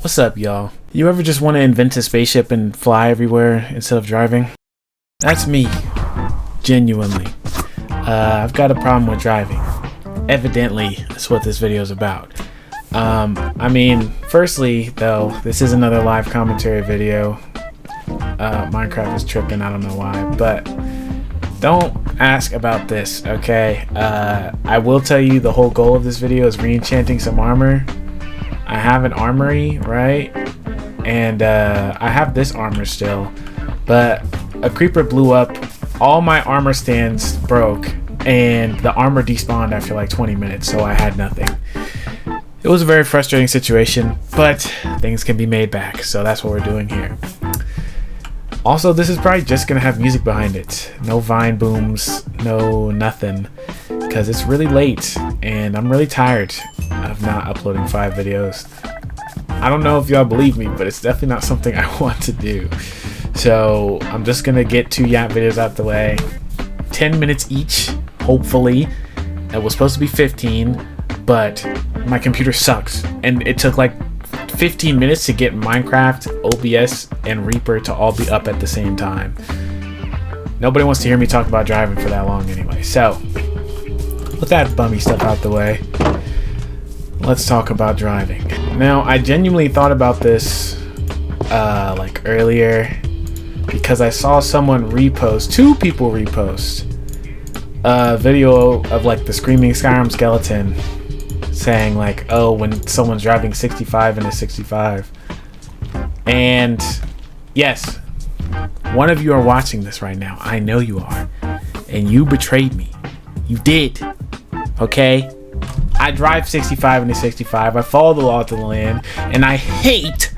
What's up, y'all? You ever just want to invent a spaceship and fly everywhere instead of driving? That's me. Genuinely. I've got a problem with driving. Evidently, that's what this video is about. I mean, firstly, though, this is another live commentary video. Minecraft is tripping, I don't know why, but don't ask about this, okay? I will tell you the whole goal of this video is re-enchanting some armor. I have an armory, right? And I have this armor still, but a creeper blew up, all my armor stands broke, and the armor despawned after like 20 minutes, so I had nothing. It was a very frustrating situation, but things can be made back, so that's what we're doing here. Also, this is probably just gonna have music behind it. No vine booms, no nothing, because it's really late and I'm really tired of not uploading 5 videos. I don't know if y'all believe me, but it's definitely not something I want to do. So I'm just gonna get 2 Yap videos out the way. 10 minutes each, hopefully. It was supposed to be 15, but my computer sucks. And it took like 15 minutes to get Minecraft, OBS, and Reaper to all be up at the same time. Nobody wants to hear me talk about driving for that long anyway. So, with that bummy stuff out the way, let's talk about driving. Now, I genuinely thought about this like earlier because I saw someone repost, 2 people repost a video of like the screaming Skyrim skeleton saying like, oh, when someone's driving 65 in a 65. And yes, one of you are watching this right now. I know you are. And you betrayed me. You did. Okay? I drive 65 in a 65. I follow the law of the land. And I hate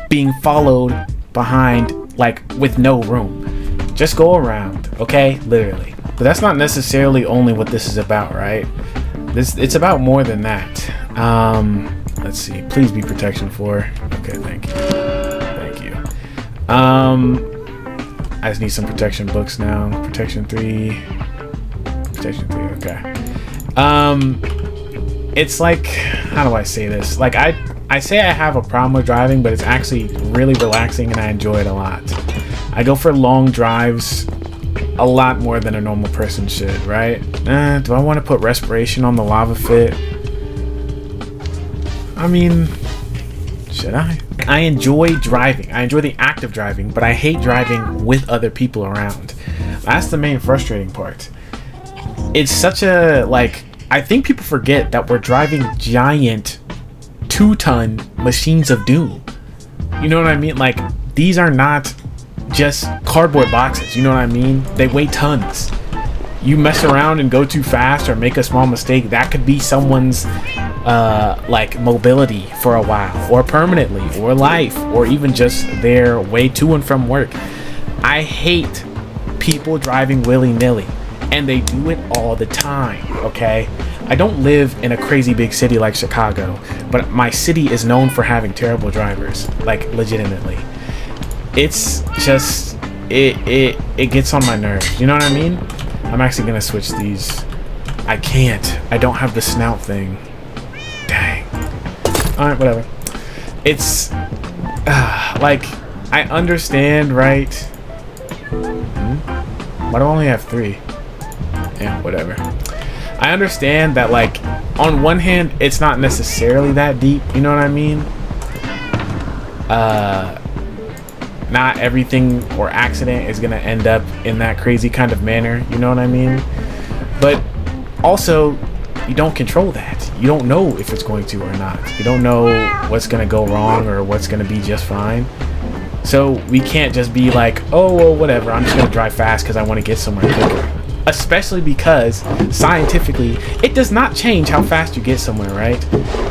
being followed behind, like, with no room. Just go around, okay? Literally. But that's not necessarily only what this is about, right? It's about more than that. Let's see. Please be protection 4. Okay, thank you. Thank you. I just need some protection books now. Protection 3. Protection 3, okay. It's like, how do I say this? Like, I say I have a problem with driving, but it's actually really relaxing and I enjoy it a lot. I go for long drives a lot more than a normal person should, right? Do I want to put respiration on the lava fit? I mean, should I? I enjoy driving. I enjoy the act of driving, but I hate driving with other people around. That's the main frustrating part. It's such a, like, I think people forget that we're driving giant 2-ton machines of doom. You know what I mean? Like, these are not just cardboard boxes, you know what I mean? They weigh tons. You mess around and go too fast or make a small mistake, that could be someone's like mobility for a while, or permanently, or life, or even just their way to and from work. I hate people driving willy-nilly, and they do it all the time, okay? I don't live in a crazy big city like Chicago, but my city is known for having terrible drivers, like legitimately. It's just, it gets on my nerves, you know what I mean? I'm actually gonna switch these. I can't, I don't have the snout thing. Dang. Alright, whatever. It's, like, I understand, right? Why do I only have 3? Yeah, whatever. I understand that, like, on one hand, it's not necessarily that deep, you know what I mean? Not everything or accident is gonna end up in that crazy kind of manner, you know what I mean? But also, you don't control that. You don't know if it's going to or not. You don't know what's gonna go wrong or what's gonna be just fine. So we can't just be like, oh, well, whatever, I'm just gonna drive fast because I want to get somewhere quicker. Especially because scientifically, it does not change how fast you get somewhere, right?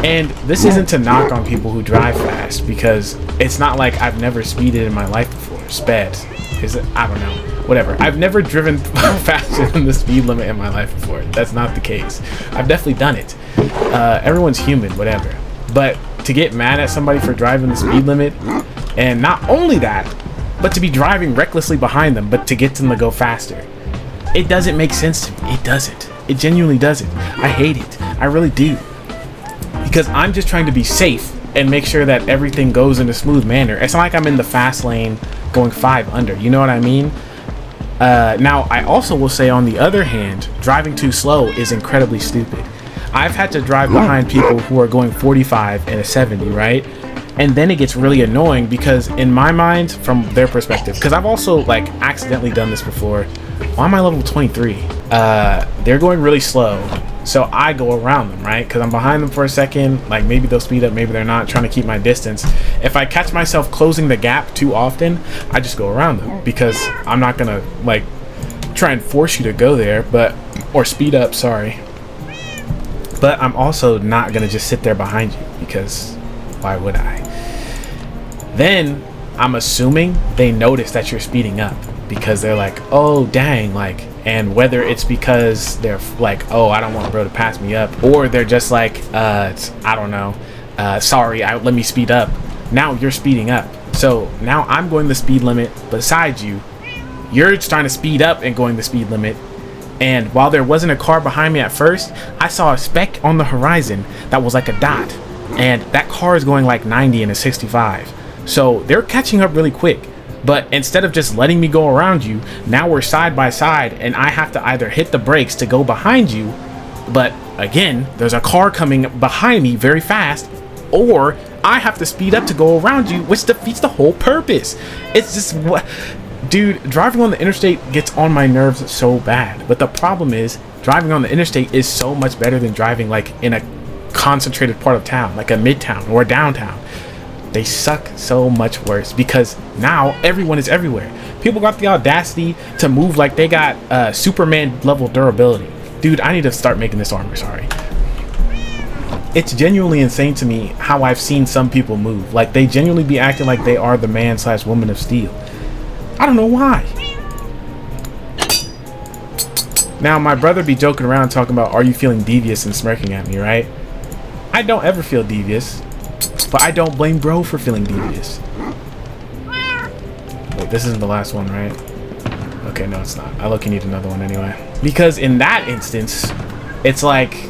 And this isn't to knock on people who drive fast, because it's not like I've never speeded in my life before. Sped. Is it? I don't know. Whatever. I've never driven faster than the speed limit in my life before. That's not the case. I've definitely done it. Everyone's human, whatever. But to get mad at somebody for driving the speed limit, and not only that, but to be driving recklessly behind them, but to get them to go faster. It doesn't make sense to me. It doesn't. It genuinely doesn't. I hate it. I really do. Because I'm just trying to be safe and make sure that everything goes in a smooth manner. It's not like I'm in the fast lane going 5 under, you know what I mean? Now, I also will say, on the other hand, driving too slow is incredibly stupid. I've had to drive behind people who are going 45 and a 70, right? And then it gets really annoying because in my mind, from their perspective, because I've also like accidentally done this before. Why am I level 23? They're going really slow, so I go around them, right? Because I'm behind them for a second, like maybe they'll speed up, maybe they're not, trying to keep my distance. If I catch myself closing the gap too often, I just go around them because I'm not gonna like try and force you to go there, or speed up, sorry. But I'm also not gonna just sit there behind you, because why would I? Then I'm assuming they notice that you're speeding up because they're like, oh dang, like, and whether it's because they're like, oh, I don't want bro to pass me up, or they're just like, I don't know, sorry, let me speed up. Now you're speeding up, so now I'm going the speed limit beside you. You're trying to speed up and going the speed limit. And while there wasn't a car behind me at first, I saw a speck on the horizon that was like a dot, and that car is going like 90 and a 65. So they're catching up really quick. But instead of just letting me go around you, now we're side by side, and I have to either hit the brakes to go behind you, but again, there's a car coming behind me very fast, or I have to speed up to go around you, which defeats the whole purpose. It's just what, dude, driving on the interstate gets on my nerves so bad. But the problem is, driving on the interstate is so much better than driving like in a concentrated part of town, like a midtown or a downtown. They suck so much worse because now everyone is everywhere. People got the audacity to move like they got Superman level durability. Dude, I need to start making this armor, sorry. It's genuinely insane to me how I've seen some people move. Like, they genuinely be acting like they are the man/woman of steel. I don't know why. Now, my brother be joking around talking about, are you feeling devious, and smirking at me, right? I don't ever feel devious. But I don't blame bro for feeling devious. Wait, this isn't the last one, right? Okay, no, it's not. I look, you need another one anyway. Because in that instance, it's like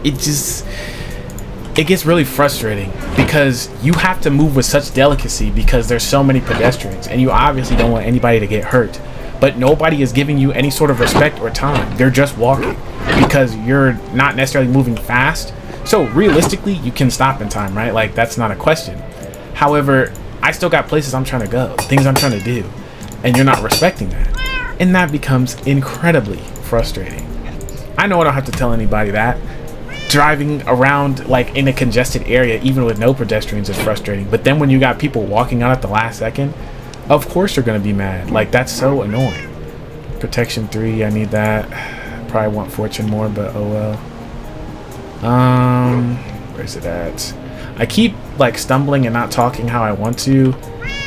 it gets really frustrating because you have to move with such delicacy because there's so many pedestrians, and you obviously don't want anybody to get hurt. But nobody is giving you any sort of respect or time. They're just walking because you're not necessarily moving fast. So realistically, you can stop in time, right? Like, that's not a question. However, I still got places I'm trying to go, things I'm trying to do, and you're not respecting that. And that becomes incredibly frustrating. I know I don't have to tell anybody that. Driving around like in a congested area, even with no pedestrians, is frustrating. But then when you got people walking out at the last second, of course you're gonna be mad. Like, that's so annoying. Protection 3, I need that. Probably want fortune more, but oh well. Where's it at? I keep like stumbling and not talking how I want to,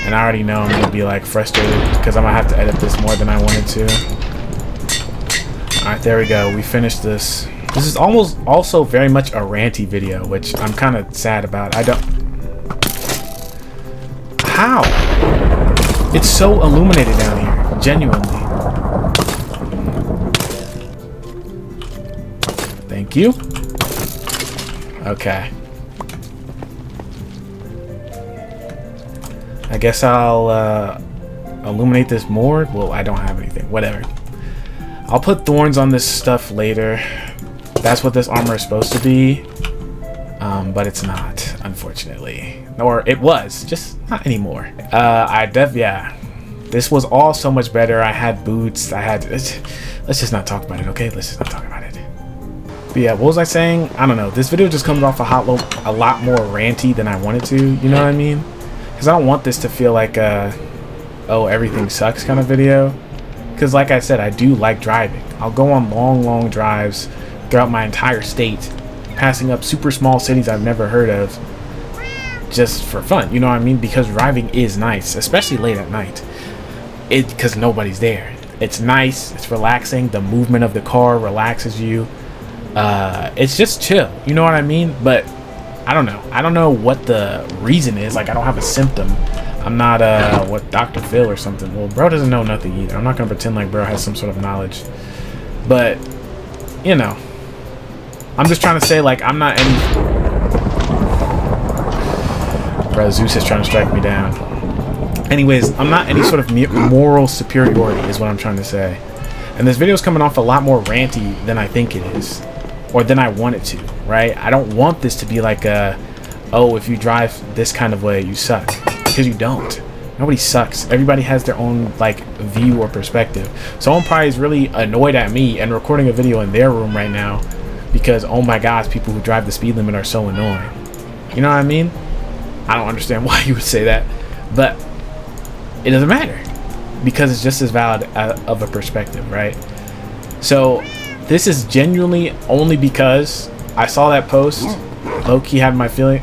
and I already know I'm gonna be like frustrated because I'm gonna have to edit this more than I wanted to. Alright, there we go. We finished this. This is almost also very much a ranty video, which I'm kind of sad about. I don't... How? It's so illuminated down here. Genuinely. Thank you. Okay. I guess I'll illuminate this more. Well, I don't have anything. Whatever. I'll put thorns on this stuff later. That's what this armor is supposed to be. But it's not, unfortunately. Or it was, just not anymore. Yeah. This was all so much better. I had boots. Let's just not talk about it, okay? Let's just not talk about it. But yeah, what was I saying? I don't know. This video just comes off a lot more ranty than I wanted to. You know what I mean? Because I don't want this to feel like a, oh, everything sucks kind of video. Because like I said, I do like driving. I'll go on long drives throughout my entire state, passing up super small cities I've never heard of, just for fun. You know what I mean? Because driving is nice, especially late at night. Because nobody's there. It's nice. It's relaxing. The movement of the car relaxes you. It's just chill, you know what I mean? But I don't know. I don't know what the reason is. Like, I don't have a symptom. I'm not what, Dr. Phil or something. Well, bro doesn't know nothing either. I'm not gonna pretend like bro has some sort of knowledge. But you know, I'm just trying to say, like, I'm not any... Bro, Zeus is trying to strike me down. Anyways, I'm not any sort of moral superiority is what I'm trying to say. And this video is coming off a lot more ranty than I think it is. Or than I want it to, right? I don't want this to be like a, oh, if you drive this kind of way, you suck. Because you don't. Nobody sucks. Everybody has their own, like, view or perspective. Someone probably is really annoyed at me and recording a video in their room right now because, oh my gosh, people who drive the speed limit are so annoying. You know what I mean? I don't understand why you would say that. But it doesn't matter. Because it's just as valid of a perspective, right? So this is genuinely only because I saw that post. Low-key had my feeling.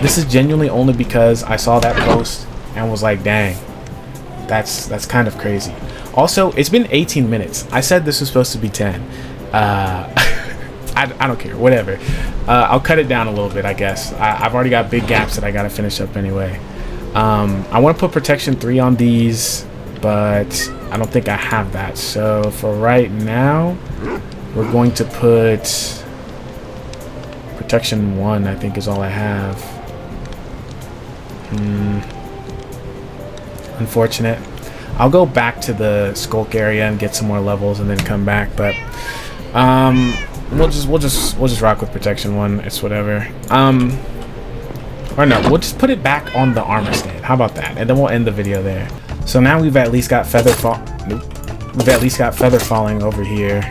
This is genuinely only because I saw that post and was like, dang, that's kind of crazy. Also, it's been 18 minutes. I said this was supposed to be 10. I don't care, whatever. I'll cut it down a little bit, I guess. I've already got big gaps that I gotta finish up anyway. I want to put protection 3 on these, but I don't think I have that. So for right now, we're going to put protection 1, I think is all I have. Unfortunate. I'll go back to the skulk area and get some more levels and then come back, but we'll just rock with protection 1. It's whatever. Or no, we'll just put it back on the armor stand. How about that? And then we'll end the video there. So now we've at least got feather falling over here.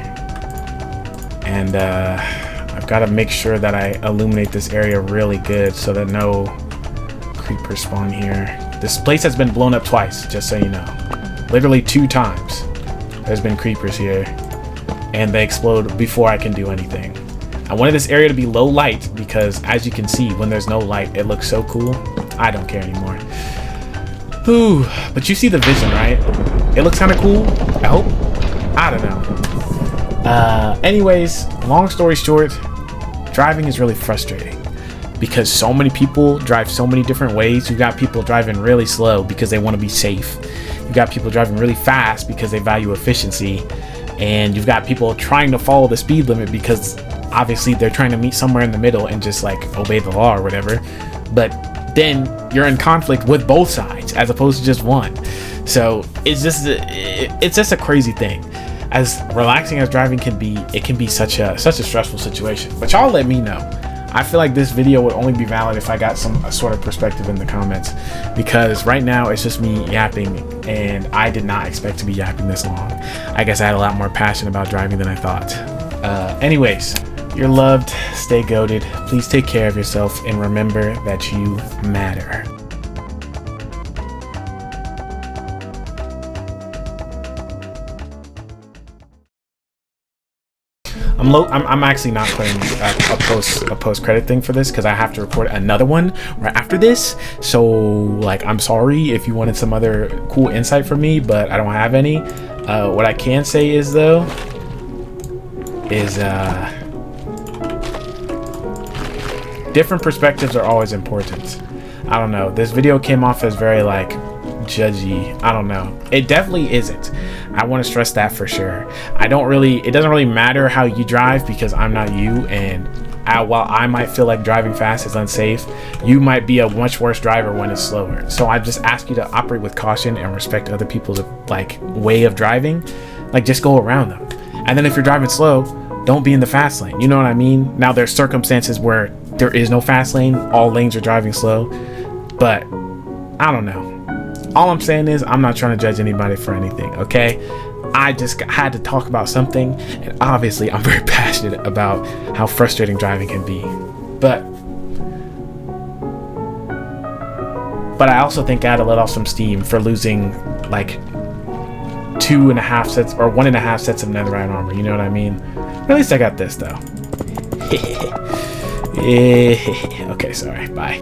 And I've got to make sure that I illuminate this area really good so that no creepers spawn here. This place has been blown up twice, just so you know. Literally 2 times there's been creepers here. And they explode before I can do anything. I wanted this area to be low light because, as you can see, when there's no light, it looks so cool. I don't care anymore. Whew. But you see the vision, right? It looks kind of cool, I hope. I don't know. Anyways, long story short, driving is really frustrating because so many people drive so many different ways. You've got people driving really slow because they want to be safe. You've got people driving really fast because they value efficiency. And you've got people trying to follow the speed limit because obviously they're trying to meet somewhere in the middle and just like obey the law or whatever. But then you're in conflict with both sides as opposed to just one. So it's just a crazy thing. As relaxing as driving can be, it can be such a stressful situation. But y'all let me know. I feel like this video would only be valid if I got some sort of perspective in the comments, because right now it's just me yapping and I did not expect to be yapping this long. I guess I had a lot more passion about driving than I thought. Anyways, you're loved, stay goated, please take care of yourself and remember that you matter. I'm actually not putting a post credit thing for this because I have to record another one right after this. So like, I'm sorry if you wanted some other cool insight from me, but I don't have any. What I can say is though, different perspectives are always important. I don't know. This video came off as very like judgy. I don't know. It definitely isn't. I want to stress that for sure. It doesn't really matter how you drive because I'm not you, and while I might feel like driving fast is unsafe, you might be a much worse driver when it's slower. So I just ask you to operate with caution and respect other people's like way of driving. Like, just go around them. And then if you're driving slow, don't be in the fast lane. You know what I mean? Now there's circumstances where there is no fast lane, all lanes are driving slow, but I don't know. All I'm saying is I'm not trying to judge anybody for anything, okay? I just had to talk about something, and obviously I'm very passionate about how frustrating driving can be. But I also think I had to let off some steam for losing like 2.5 sets or 1.5 sets of netherite armor, you know what I mean? At least I got this though. Okay, sorry, bye.